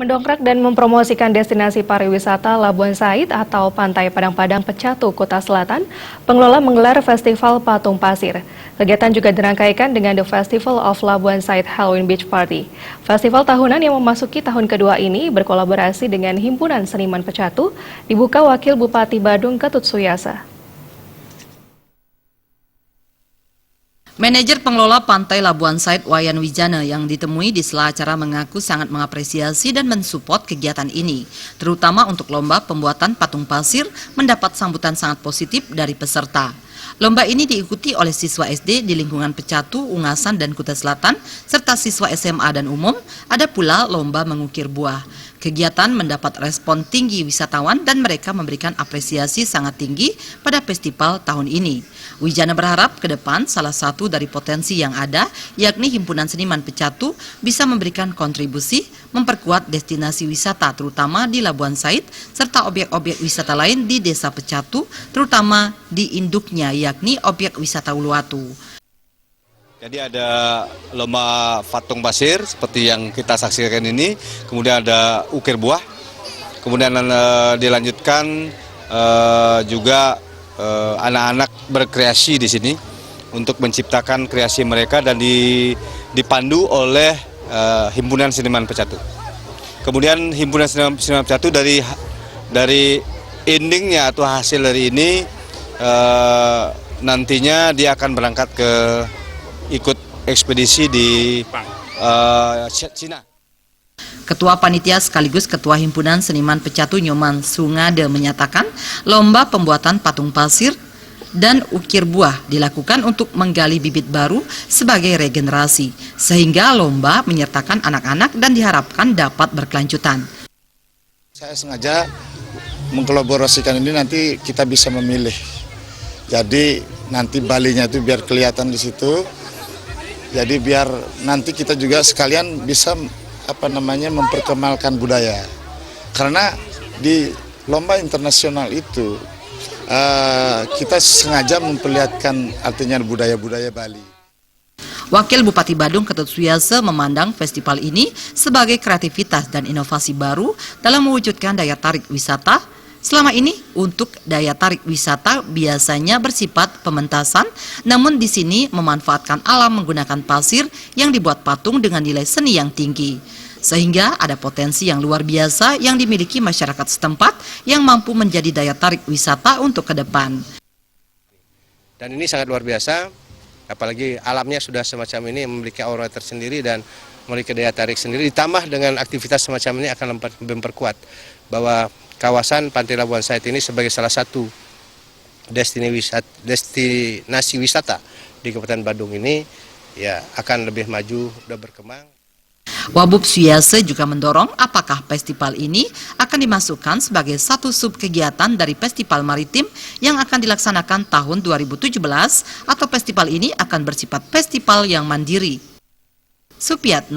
Mendongkrak dan mempromosikan destinasi pariwisata Labuan Said atau Pantai Padang-Padang Pecatu, Kota Selatan, pengelola menggelar Festival Patung Pasir. Kegiatan juga dirangkaikan dengan The Festival of Labuan Said Halloween Beach Party. Festival tahunan yang memasuki tahun kedua ini berkolaborasi dengan Himpunan Seniman Pecatu, dibuka Wakil Bupati Badung Ketut Suyasa. Manajer pengelola Pantai Labuan Said Wayan Wijana yang ditemui di sela acara mengaku sangat mengapresiasi dan mensupport kegiatan ini, terutama untuk lomba pembuatan patung pasir mendapat sambutan sangat positif dari peserta. Lomba ini diikuti oleh siswa SD di lingkungan Pecatu, Ungasan, dan Kuta Selatan, serta siswa SMA dan umum. Ada pula lomba mengukir buah. Kegiatan mendapat respon tinggi wisatawan dan mereka memberikan apresiasi sangat tinggi pada festival tahun ini. Wijana berharap ke depan salah satu dari potensi yang ada, yakni Himpunan Seniman Pecatu, bisa memberikan kontribusi memperkuat destinasi wisata terutama di Labuan Said serta objek-objek wisata lain di Desa Pecatu, terutama di induknya yakni objek wisata Uluwatu. Jadi ada lomba patung pasir seperti yang kita saksikan ini, kemudian ada ukir buah, kemudian dilanjutkan juga anak-anak berkreasi di sini untuk menciptakan kreasi mereka dan dipandu oleh Himpunan Seniman Pecatu. Kemudian Himpunan Seniman Pecatu dari endingnya atau hasil dari ini nantinya dia akan berangkat ke ikut ekspedisi di Cina. Ketua Panitia sekaligus Ketua Himpunan Seniman Pecatu Nyoman Sungade menyatakan lomba pembuatan patung pasir dan ukir buah dilakukan untuk menggali bibit baru sebagai regenerasi, sehingga lomba menyertakan anak-anak dan diharapkan dapat berkelanjutan. Saya sengaja mengkolaborasikan ini, nanti kita bisa memilih. Jadi nanti Balinya itu biar kelihatan di situ. Jadi biar nanti kita juga sekalian bisa memperkenalkan budaya. Karena di lomba internasional itu kita sengaja memperlihatkan artinya budaya-budaya Bali. Wakil Bupati Badung Ketut Suyasa memandang festival ini sebagai kreativitas dan inovasi baru dalam mewujudkan daya tarik wisata. Selama ini untuk daya tarik wisata biasanya bersifat pementasan, namun di sini memanfaatkan alam menggunakan pasir yang dibuat patung dengan nilai seni yang tinggi. Sehingga ada potensi yang luar biasa yang dimiliki masyarakat setempat yang mampu menjadi daya tarik wisata untuk ke depan. Dan ini sangat luar biasa, apalagi alamnya sudah semacam ini memiliki aura tersendiri dan memiliki daya tarik sendiri, ditambah dengan aktivitas semacam ini akan memperkuat bahwa kawasan Pantai Labuan Said ini sebagai salah satu destinasi wisata di Kabupaten Badung ini ya akan lebih maju dan berkembang. Wabub Suyase juga mendorong apakah festival ini akan dimasukkan sebagai satu sub kegiatan dari festival maritim yang akan dilaksanakan tahun 2017 atau festival ini akan bersifat festival yang mandiri. Supiatno.